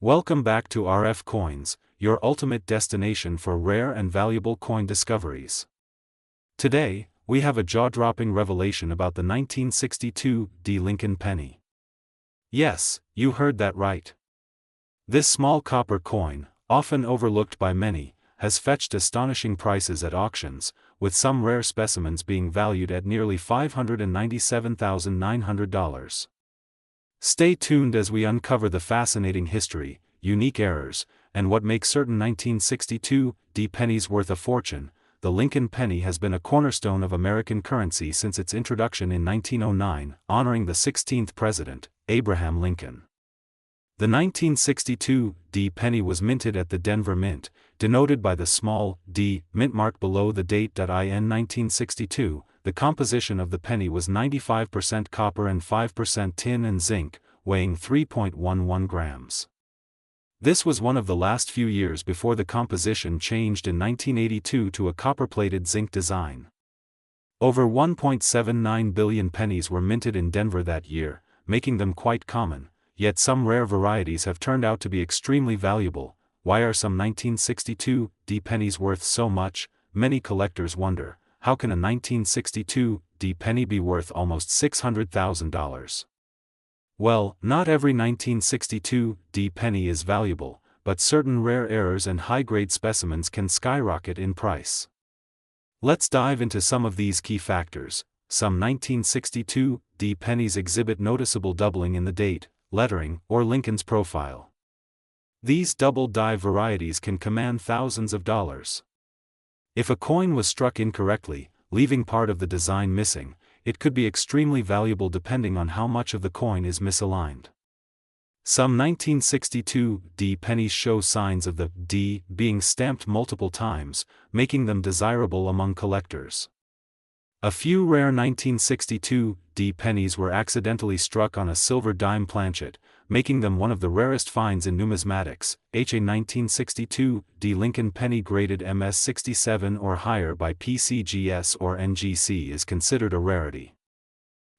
Welcome back to RFCoins, your ultimate destination for rare and valuable coin discoveries. Today, we have a jaw-dropping revelation about the 1962 D. Lincoln penny. Yes, you heard that right. This small copper coin, often overlooked by many, has fetched astonishing prices at auctions, with some rare specimens being valued at nearly $597,900. Stay tuned as we uncover the fascinating history, unique errors, and what makes certain 1962 D pennies worth a fortune. The Lincoln penny has been a cornerstone of American currency since its introduction in 1909, honoring the 16th president, Abraham Lincoln. The 1962 D penny was minted at the Denver Mint, denoted by the small d mint mark below the date. In 1962, the composition of the penny was 95% copper and 5% tin and zinc, weighing 3.11 grams. This was one of the last few years before the composition changed in 1982 to a copper-plated zinc design. Over 1.79 billion pennies were minted in Denver that year, making them quite common, yet some rare varieties have turned out to be extremely valuable. Why are some 1962 D pennies worth so much? Many collectors wonder, how can a 1962 D penny be worth almost $600,000? Well, not every 1962 D penny is valuable, but certain rare errors and high-grade specimens can skyrocket in price. Let's dive into some of these key factors. Some 1962 D pennies exhibit noticeable doubling in the date, lettering, or Lincoln's profile. These double-die varieties can command thousands of dollars. If a coin was struck incorrectly, leaving part of the design missing, it could be extremely valuable depending on how much of the coin is misaligned. Some 1962 D pennies show signs of the D being stamped multiple times, making them desirable among collectors. A few rare 1962 D pennies were accidentally struck on a silver dime planchet, making them one of the rarest finds in numismatics. A 1962 D Lincoln penny graded MS67 or higher by PCGS or NGC is considered a rarity.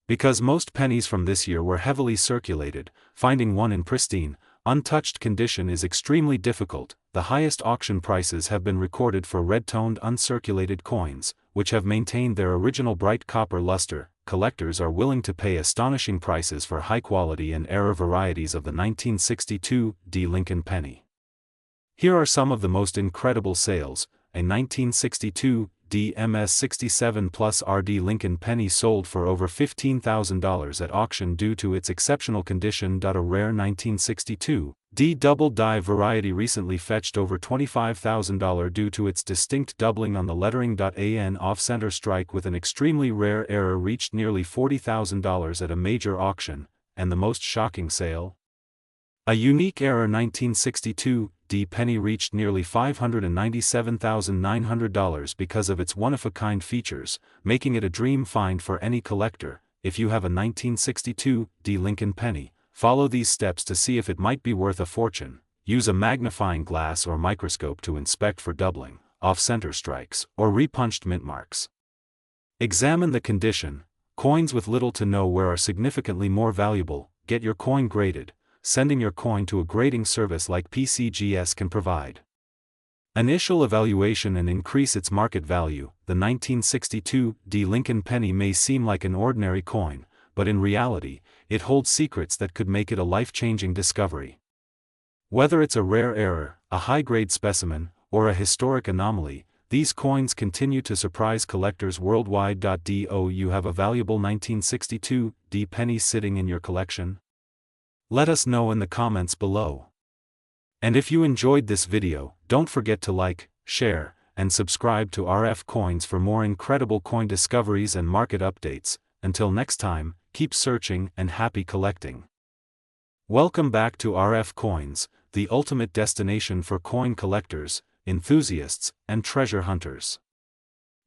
Because most pennies from this year were heavily circulated, finding one in pristine, untouched condition is extremely difficult. The highest auction prices have been recorded for red-toned uncirculated coins, which have maintained their original bright copper luster. Collectors are willing to pay astonishing prices for high-quality and rare varieties of the 1962 D Lincoln penny. Here are some of the most incredible sales. A 1962 D MS67 plus RD Lincoln penny sold for over $15,000 at auction due to its exceptional condition. A rare 1962 D double die variety recently fetched over $25,000 due to its distinct doubling on the lettering. An off-center strike with an extremely rare error reached nearly $40,000 at a major auction. And the most shocking sale? A unique error 1962 D penny reached nearly $597,900 because of its one-of-a-kind features, making it a dream find for any collector. If you have a 1962 D Lincoln penny, follow these steps to see if it might be worth a fortune. Use a magnifying glass or microscope to inspect for doubling, off-center strikes, or repunched mint marks. Examine the condition. Coins with little to no wear are significantly more valuable. Get your coin graded. Sending your coin to a grading service like PCGS can provide initial evaluation and increase its market value. The 1962 D Lincoln penny may seem like an ordinary coin, but in reality, it holds secrets that could make it a life-changing discovery. Whether it's a rare error, a high-grade specimen, or a historic anomaly, these coins continue to surprise collectors worldwide. Do you have a valuable 1962 D penny sitting in your collection? Let us know in the comments below. And if you enjoyed this video, don't forget to like, share, and subscribe to RFCoins for more incredible coin discoveries and market updates. Until next time, keep searching and happy collecting. Welcome back to RFCoins, the ultimate destination for coin collectors, enthusiasts, and treasure hunters.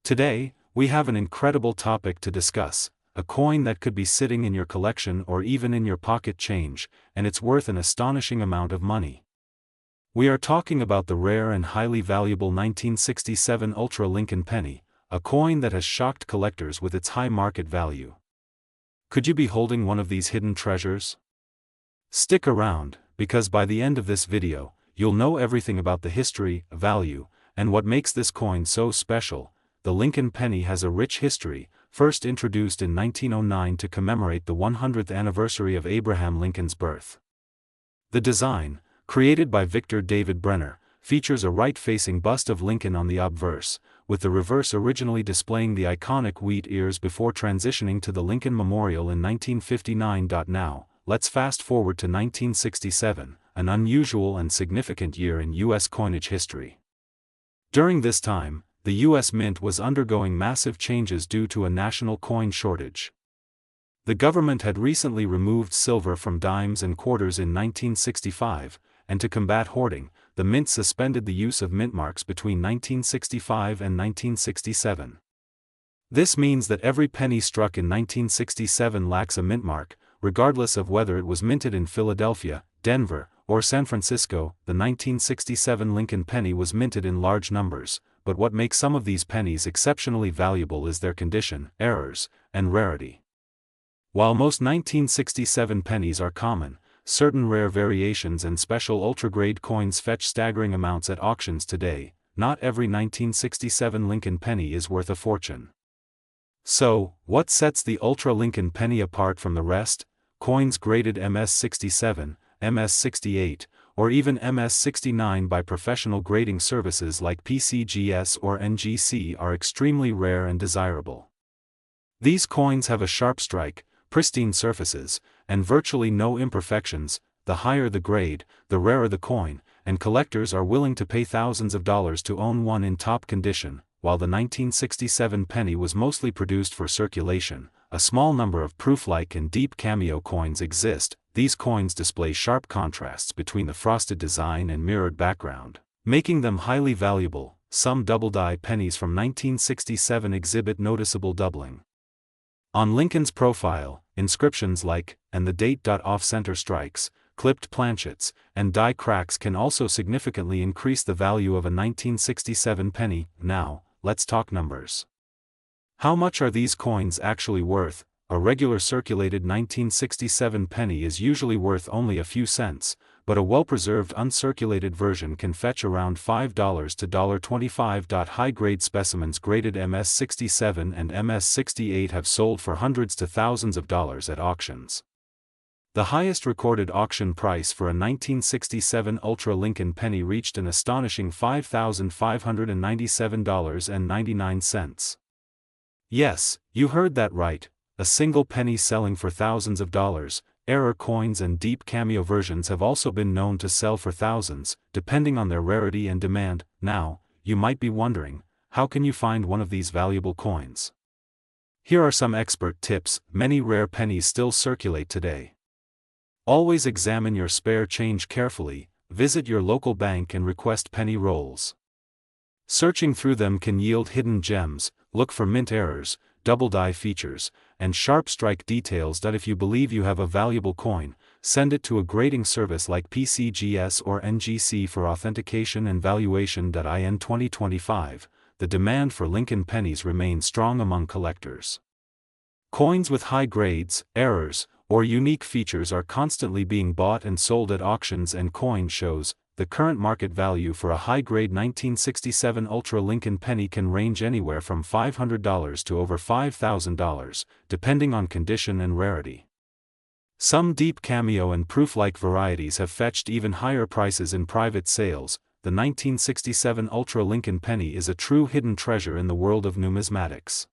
Today, we have an incredible topic to discuss. A coin that could be sitting in your collection or even in your pocket change, and it's worth an astonishing amount of money. We are talking about the rare and highly valuable 1967 Ultra Lincoln penny, a coin that has shocked collectors with its high market value. Could you be holding one of these hidden treasures? Stick around, because by the end of this video, you'll know everything about the history, value, and what makes this coin so special. The Lincoln penny has a rich history, first introduced in 1909 to commemorate the 100th anniversary of Abraham Lincoln's birth. The design, created by Victor David Brenner, features a right-facing bust of Lincoln on the obverse, with the reverse originally displaying the iconic wheat ears before transitioning to the Lincoln Memorial in 1959. Now, let's fast forward to 1967, an unusual and significant year in U.S. coinage history. During this time, the U.S. Mint was undergoing massive changes due to a national coin shortage. The government had recently removed silver from dimes and quarters in 1965, and to combat hoarding, the Mint suspended the use of mint marks between 1965 and 1967. This means that every penny struck in 1967 lacks a mint mark, regardless of whether it was minted in Philadelphia, Denver, or San Francisco. The 1967 Lincoln penny was minted in large numbers, but what makes some of these pennies exceptionally valuable is their condition, errors, and rarity. While most 1967 pennies are common, certain rare variations and special ultra-grade coins fetch staggering amounts at auctions today. Not every 1967 Lincoln penny is worth a fortune. So, what sets the Ultra Lincoln penny apart from the rest? Coins graded MS67, MS68, or even MS69 by professional grading services like PCGS or NGC are extremely rare and desirable. These coins have a sharp strike, pristine surfaces, and virtually no imperfections. The higher the grade, the rarer the coin, and collectors are willing to pay thousands of dollars to own one in top condition. While the 1967 penny was mostly produced for circulation, a small number of proof-like and deep cameo coins exist. These coins display sharp contrasts between the frosted design and mirrored background, making them highly valuable. Some double-die pennies from 1967 exhibit noticeable doubling. On Lincoln's profile, inscriptions like, and the date. Off-center strikes, clipped planchets, and die cracks can also significantly increase the value of a 1967 penny. Now, let's talk numbers. How much are these coins actually worth? A regular circulated 1967 penny is usually worth only a few cents, but a well-preserved uncirculated version can fetch around $5 to $25. High-grade specimens graded MS67 and MS68 have sold for hundreds to thousands of dollars at auctions. The highest recorded auction price for a 1967 Ultra Lincoln penny reached an astonishing $5,597.99. Yes, you heard that right, a single penny selling for thousands of dollars. Error coins and deep cameo versions have also been known to sell for thousands, depending on their rarity and demand. Now, you might be wondering, how can you find one of these valuable coins? Here are some expert tips. Many rare pennies still circulate today. Always examine your spare change carefully. Visit your local bank and request penny rolls. Searching through them can yield hidden gems. Look for mint errors, double die features, and sharp strike details. If you believe you have a valuable coin, send it to a grading service like PCGS or NGC for authentication and valuation. In 2025, the demand for Lincoln pennies remains strong among collectors. Coins with high grades, errors, or unique features are constantly being bought and sold at auctions and coin shows. The current market value for a high-grade 1967 Ultra Lincoln penny can range anywhere from $500 to over $5,000, depending on condition and rarity. Some deep cameo and proof-like varieties have fetched even higher prices in private sales. The 1967 Ultra Lincoln penny is a true hidden treasure in the world of numismatics.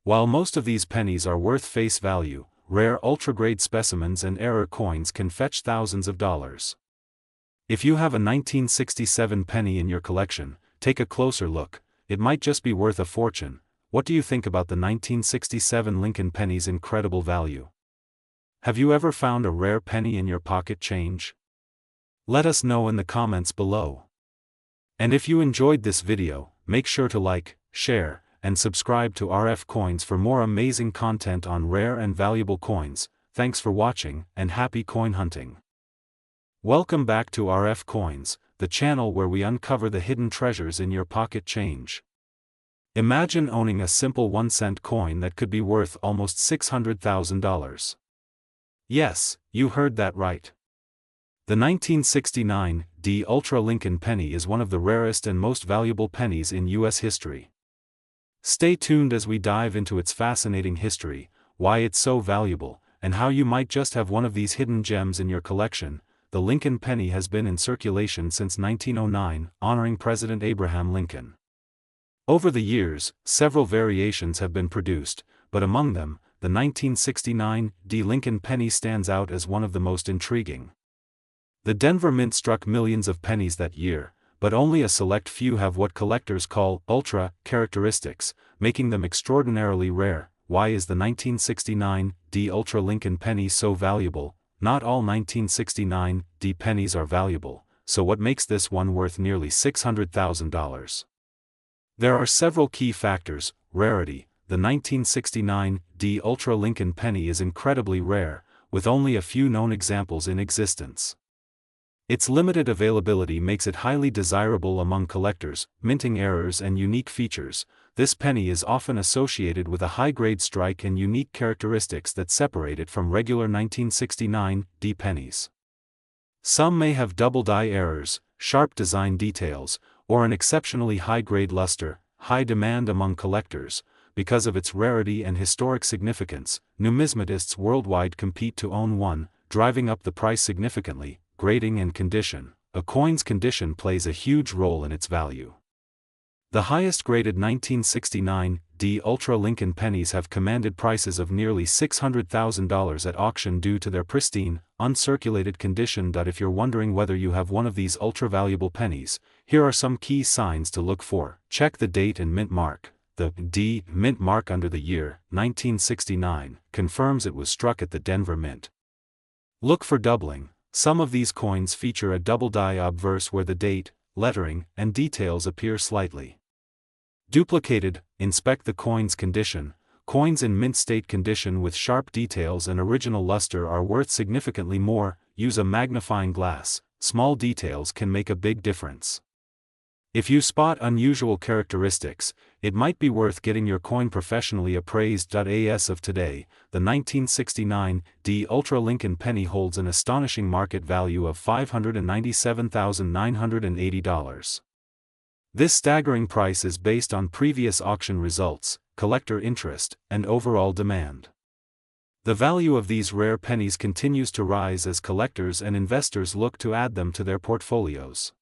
While most of these pennies are worth face value, rare ultra-grade specimens and error coins can fetch thousands of dollars. If you have a 1967 penny in your collection, take a closer look. It might just be worth a fortune. What do you think about the 1967 Lincoln penny's incredible value? Have you ever found a rare penny in your pocket change? Let us know in the comments below. And if you enjoyed this video, make sure to like, share, and subscribe to RFCoins for more amazing content on rare and valuable coins. Thanks for watching, and happy coin hunting. Welcome back to RFCoins, the channel where we uncover the hidden treasures in your pocket change. Imagine owning a simple 1-cent coin that could be worth almost $600,000. Yes, you heard that right. The 1969 D Ultra Lincoln penny is one of the rarest and most valuable pennies in U.S. history. Stay tuned as we dive into its fascinating history, why it's so valuable, and how you might just have one of these hidden gems in your collection. The Lincoln penny has been in circulation since 1909, honoring President Abraham Lincoln. Over the years, several variations have been produced, but among them, the 1969 D Lincoln penny stands out as one of the most intriguing. The Denver Mint struck millions of pennies that year, but only a select few have what collectors call ultra characteristics, making them extraordinarily rare. Why is the 1969 D Ultra Lincoln penny so valuable? Not all 1969 D pennies are valuable, so what makes this one worth nearly $600,000? There are several key factors. Rarity. The 1969 D Ultra Lincoln penny is incredibly rare, with only a few known examples in existence. Its limited availability makes it highly desirable among collectors. Minting errors and unique features. This penny is often associated with a high-grade strike and unique characteristics that separate it from regular 1969 D pennies. Some may have double die errors, sharp design details, or an exceptionally high-grade luster. High demand among collectors. Because of its rarity and historic significance, numismatists worldwide compete to own one, driving up the price significantly. Grading and condition. A coin's condition plays a huge role in its value. The highest graded 1969 D Ultra Lincoln pennies have commanded prices of nearly $600,000 at auction due to their pristine, uncirculated condition. If you're wondering whether you have one of these ultra-valuable pennies, here are some key signs to look for. Check the date and mint mark. The D mint mark under the year, 1969, confirms it was struck at the Denver Mint. Look for doubling. Some of these coins feature a double die obverse where the date, lettering, and details appear slightly duplicated. Inspect the coin's condition. Coins in mint state condition with sharp details and original luster are worth significantly more. Use a magnifying glass. Small details can make a big difference. If you spot unusual characteristics, it might be worth getting your coin professionally appraised. As of today, the 1969 D Ultra Lincoln penny holds an astonishing market value of $597,980. This staggering price is based on previous auction results, collector interest, and overall demand. The value of these rare pennies continues to rise as collectors and investors look to add them to their portfolios.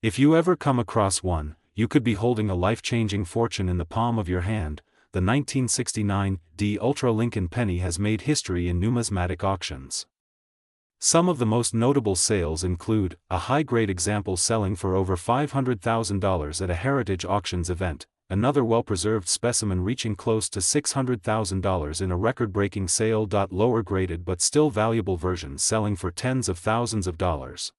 If you ever come across one, you could be holding a life-changing fortune in the palm of your hand. The 1969 D Ultra Lincoln penny has made history in numismatic auctions. Some of the most notable sales include a high-grade example selling for over $500,000 at a heritage auctions event, another well-preserved specimen reaching close to $600,000 in a record-breaking sale. Lower-graded but still valuable versions selling for tens of thousands of dollars.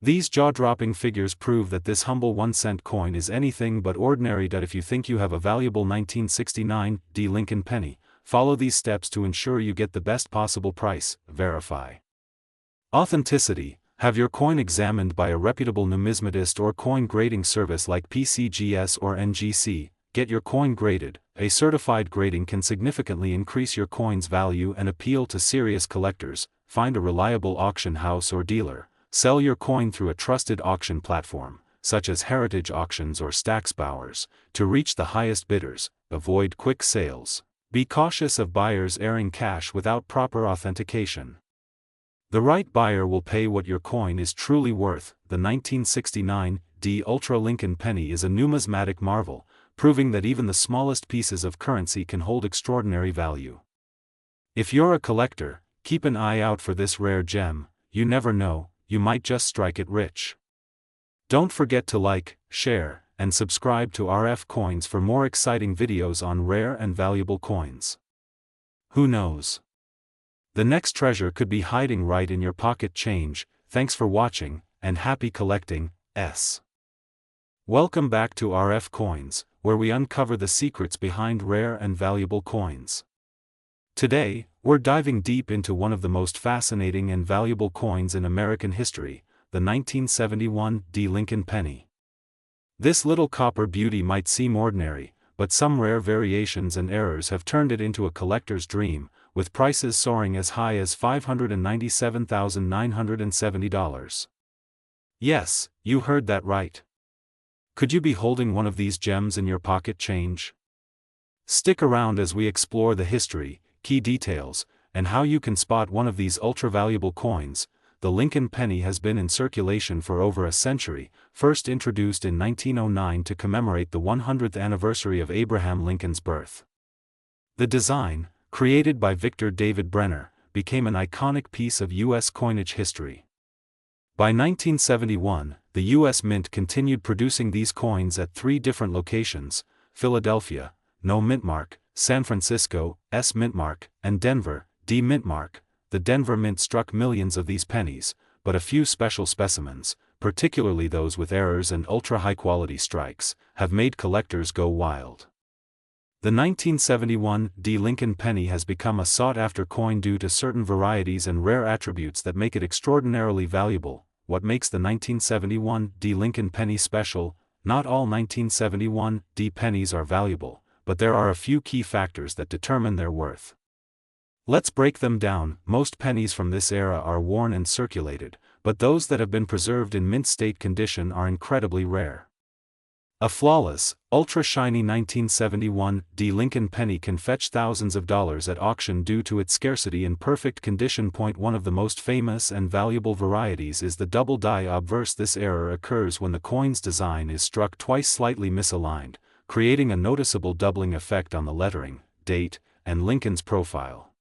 These jaw-dropping figures prove that this humble 1-cent coin is anything but ordinary. If you think you have a valuable 1969 D Lincoln penny, follow these steps to ensure you get the best possible price. Verify authenticity. Have your coin examined by a reputable numismatist or coin grading service like PCGS or NGC. Get your coin graded. A certified grading can significantly increase your coin's value and appeal to serious collectors. Find a reliable auction house or dealer. Sell your coin through a trusted auction platform, such as Heritage Auctions or Stacksbowers, to reach the highest bidders. Avoid quick sales. Be cautious of buyers airing cash without proper authentication. The right buyer will pay what your coin is truly worth. The 1969 D Ultra Lincoln penny is a numismatic marvel, proving that even the smallest pieces of currency can hold extraordinary value. If you're a collector, keep an eye out for this rare gem. You never know, you might just strike it rich. Don't forget to like, share, and subscribe to RFCoins for more exciting videos on rare and valuable coins. Who knows? The next treasure could be hiding right in your pocket change. Thanks for watching, and happy collecting. Welcome back to RFCoins, where we uncover the secrets behind rare and valuable coins. Today, we're diving deep into one of the most fascinating and valuable coins in American history, the 1971 D Lincoln penny. This little copper beauty might seem ordinary, but some rare variations and errors have turned it into a collector's dream, with prices soaring as high as $597,970. Yes, you heard that right. Could you be holding one of these gems in your pocket change? Stick around as we explore the history, key details, and how you can spot one of these ultra-valuable coins. The Lincoln penny has been in circulation for over a century, first introduced in 1909 to commemorate the 100th anniversary of Abraham Lincoln's birth. The design, created by Victor David Brenner, became an iconic piece of U.S. coinage history. By 1971, the U.S. Mint continued producing these coins at 3 different locations: Philadelphia, No Mintmark; San Francisco, S Mintmark; and Denver, D Mintmark. The Denver Mint struck millions of these pennies, but a few special specimens, particularly those with errors and ultra-high-quality strikes, have made collectors go wild. The 1971 D Lincoln penny has become a sought-after coin due to certain varieties and rare attributes that make it extraordinarily valuable. What makes the 1971 D Lincoln penny special? Not all 1971 D pennies are valuable, but there are a few key factors that determine their worth. Let's break them down. Most pennies from this era are worn and circulated, but those that have been preserved in mint state condition are incredibly rare. A flawless, ultra-shiny 1971 D Lincoln penny can fetch thousands of dollars at auction due to its scarcity in perfect condition. One of the most famous and valuable varieties is the double die obverse. This error occurs when the coin's design is struck twice slightly misaligned, creating a noticeable doubling effect on the lettering, date, and Lincoln's profile.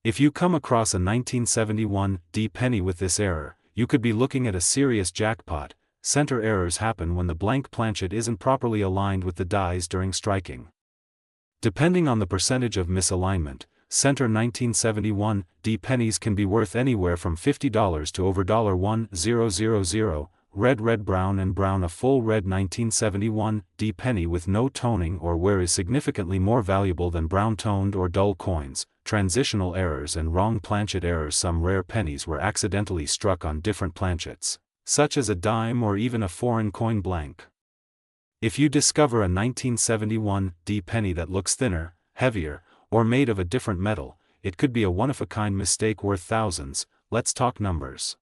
If you come across a 1971 D penny with this error, you could be looking at a serious jackpot. Center errors happen when the blank planchet isn't properly aligned with the dies during striking. Depending on the percentage of misalignment, center 1971 D pennies can be worth anywhere from $50 to over $1,000. Red, brown and brown. A full red 1971 D penny with no toning or wear is significantly more valuable than brown toned or dull coins. Transitional errors and wrong planchet errors. Some rare pennies were accidentally struck on different planchets, such as a dime or even a foreign coin blank. If you discover a 1971 D penny that looks thinner, heavier, or made of a different metal, it could be a one-of-a-kind mistake worth thousands. Let's talk numbers.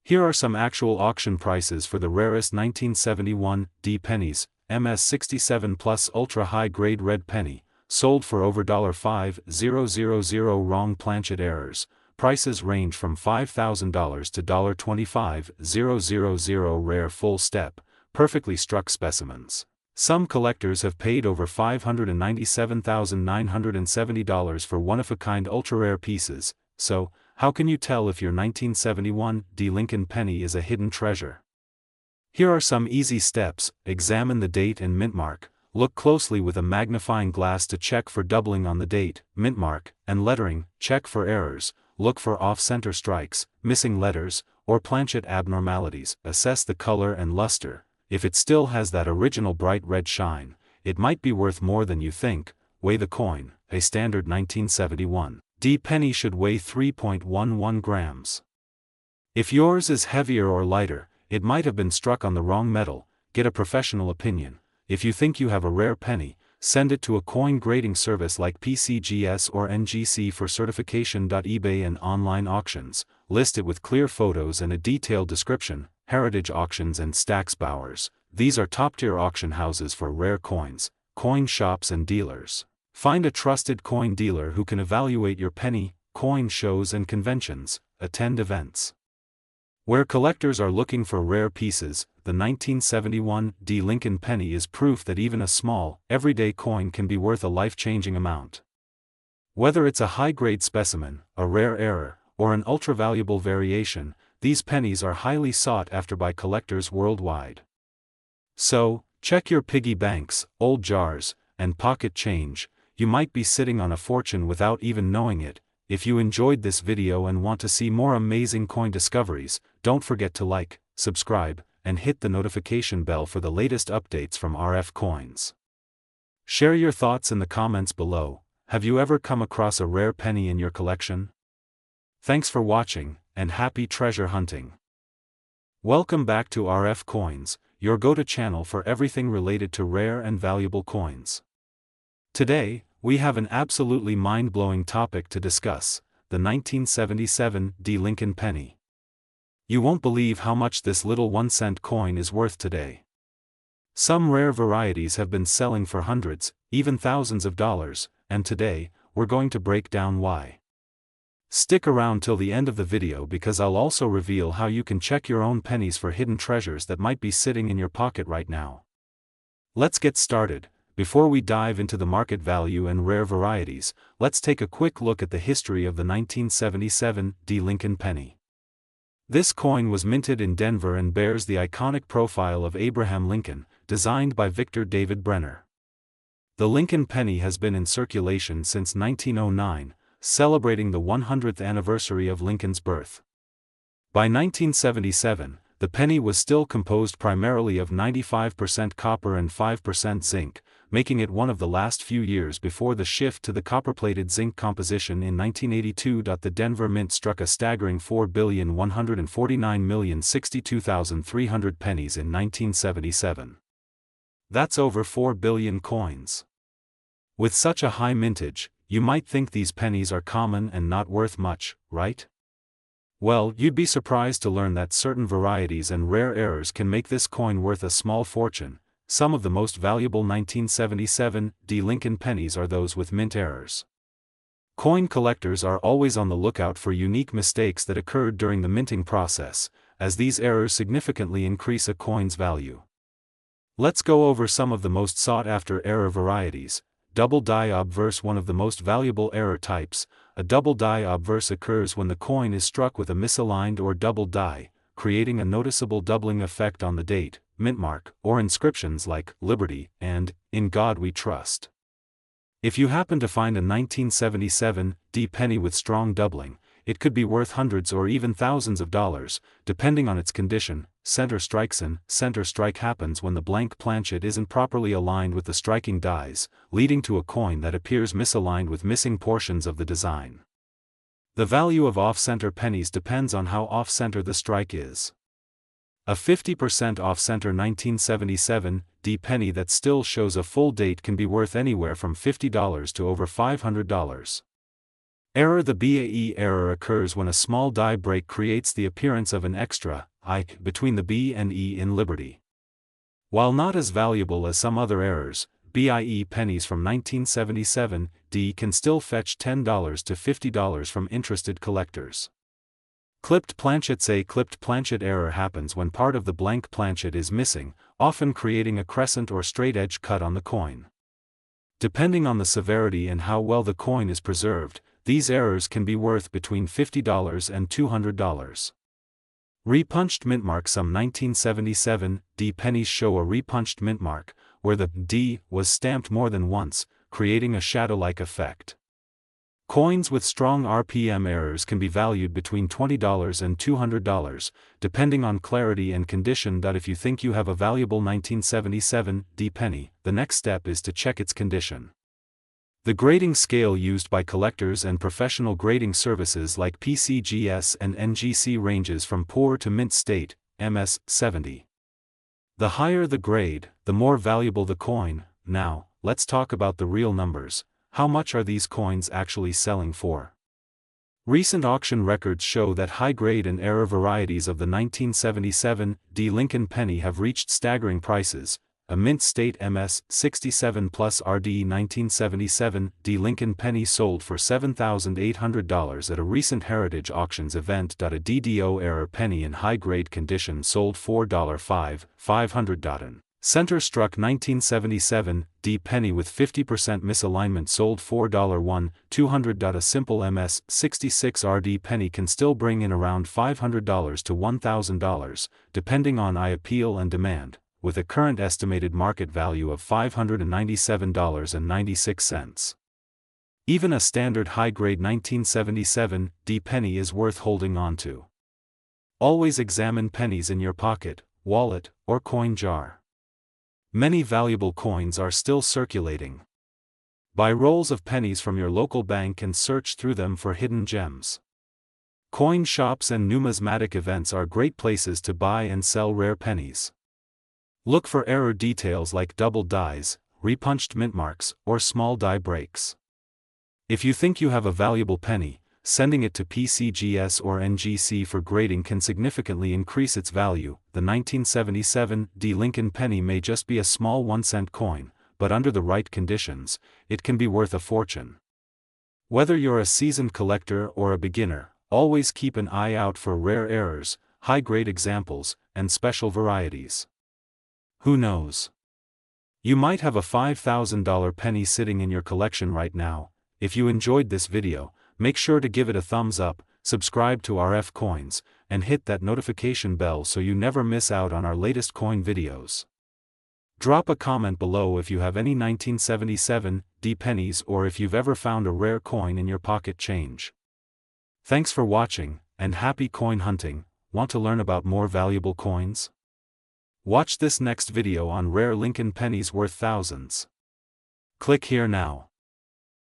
Here are some actual auction prices for the rarest 1971 D pennies. MS67 Plus Ultra High Grade Red Penny, sold for over $5,000. Wrong planchet errors. Prices range from $5,000 to $25,000. Rare full step, perfectly struck specimens. Some collectors have paid over $597,970 for one-of-a-kind ultra-rare pieces. So, how can you tell if your 1971 D Lincoln penny is a hidden treasure? Here are some easy steps. Examine the date and mintmark. Look closely with a magnifying glass to check for doubling on the date, mintmark, and lettering. Check for errors. Look for off-center strikes, missing letters, or planchet abnormalities. Assess the color and luster. If it still has that original bright red shine, it might be worth more than you think. Weigh the coin. A standard 1971 D penny should weigh 3.11 grams. If yours is heavier or lighter, it might have been struck on the wrong metal. Get a professional opinion. If you think you have a rare penny, send it to a coin grading service like PCGS or NGC for certification. eBay and online auctions, list it with clear photos and a detailed description. Heritage Auctions and Stax Bowers, these are top-tier auction houses for rare coins. Coin shops and dealers. Find a trusted coin dealer who can evaluate your penny. Coin shows and conventions. Attend events where collectors are looking for rare pieces. The 1971 D Lincoln penny is proof that even a small, everyday coin can be worth a life-changing amount. Whether it's a high-grade specimen, a rare error, or an ultra-valuable variation, these pennies are highly sought after by collectors worldwide. So, check your piggy banks, old jars, and pocket change. You might be sitting on a fortune without even knowing it. If you enjoyed this video and want to see more amazing coin discoveries, don't forget to like, subscribe, and hit the notification bell for the latest updates from RFCoins. Share your thoughts in the comments below. Have you ever come across a rare penny in your collection? Thanks for watching, and happy treasure hunting. Welcome back to RFCoins, your go-to channel for everything related to rare and valuable coins. Today, we have an absolutely mind-blowing topic to discuss: the 1977 D. Lincoln penny. You won't believe how much this little 1-cent coin is worth today. Some rare varieties have been selling for hundreds, even thousands of dollars, and today, we're going to break down why. Stick around till the end of the video because I'll also reveal how you can check your own pennies for hidden treasures that might be sitting in your pocket right now. Let's get started. Before we dive into the market value and rare varieties, let's take a quick look at the history of the 1977 D. Lincoln penny. This coin was minted in Denver and bears the iconic profile of Abraham Lincoln, designed by Victor David Brenner. The Lincoln penny has been in circulation since 1909, celebrating the 100th anniversary of Lincoln's birth. By 1977, the penny was still composed primarily of 95% copper and 5% zinc, making it one of the last few years before the shift to the copper-plated zinc composition in 1982. The Denver Mint struck a staggering 4,149,062,300 pennies in 1977. That's over 4 billion coins. With such a high mintage, you might think these pennies are common and not worth much, right? Well, you'd be surprised to learn that certain varieties and rare errors can make this coin worth a small fortune. Some of the most valuable 1977 D. Lincoln pennies are those with mint errors. Coin collectors are always on the lookout for unique mistakes that occurred during the minting process, as these errors significantly increase a coin's value. Let's go over some of the most sought-after error varieties. Double die obverse. One of the most valuable error types. A double die obverse occurs when the coin is struck with a misaligned or double die, creating a noticeable doubling effect on the date, mint mark, or inscriptions like "Liberty" and "In God We Trust." If you happen to find a 1977 D. penny with strong doubling, it could be worth hundreds or even thousands of dollars, depending on its condition. Center strikes. Center strike happens when the blank planchet isn't properly aligned with the striking dies, leading to a coin that appears misaligned with missing portions of the design. The value of off-center pennies depends on how off-center the strike is. A 50% off-center 1977 D. penny that still shows a full date can be worth anywhere from $50 to over $500. Error. The BAE error occurs when a small die break creates the appearance of an extra I between the B and E in Liberty. While not as valuable as some other errors, BIE pennies from 1977 D can still fetch $10 to $50 from interested collectors. Clipped planchets. A clipped planchet error happens when part of the blank planchet is missing, often creating a crescent or straight edge cut on the coin. Depending on the severity and how well the coin is preserved, these errors can be worth between $50 and $200. Repunched mint mark. Some 1977 D. pennies show a repunched mint mark, where the D was stamped more than once, creating a shadow-like effect. Coins with strong RPM errors can be valued between $20 and $200, depending on clarity and condition. If you think you have a valuable 1977 D. penny, the next step is to check its condition. The grading scale used by collectors and professional grading services like PCGS and NGC ranges from poor to mint state, MS 70. The higher the grade, the more valuable the coin. Now, let's talk about the real numbers. How much are these coins actually selling for? Recent auction records show that high-grade and error varieties of the 1977 D. Lincoln penny have reached staggering prices. A mint state MS 67 plus RD 1977 D. Lincoln penny sold for $7,800 at a recent Heritage Auctions event. A DDO error penny in high-grade condition sold $4,500. Center struck 1977 D. penny with 50% misalignment sold $4,200. A simple MS 66 RD penny can still bring in around $500 to $1,000, depending on appeal and demand, with a current estimated market value of $597.96. Even a standard high-grade 1977 D. penny is worth holding on to. Always examine pennies in your pocket, wallet, or coin jar. Many valuable coins are still circulating. Buy rolls of pennies from your local bank and search through them for hidden gems. Coin shops and numismatic events are great places to buy and sell rare pennies. Look for error details like double dies, repunched mint marks, or small die breaks. If you think you have a valuable penny, sending it to PCGS or NGC for grading can significantly increase its value. The 1977 D Lincoln penny may just be a small 1-cent coin, but under the right conditions, it can be worth a fortune. Whether you're a seasoned collector or a beginner, always keep an eye out for rare errors, high-grade examples, and special varieties. Who knows? You might have a $5,000 penny sitting in your collection right now. If you enjoyed this video, make sure to give it a thumbs up, subscribe to RFCoins, and hit that notification bell so you never miss out on our latest coin videos. Drop a comment below if you have any 1977 D pennies or if you've ever found a rare coin in your pocket change. Thanks for watching, and happy coin hunting. Want to learn about more valuable coins? Watch this next video on rare Lincoln pennies worth thousands. Click here now.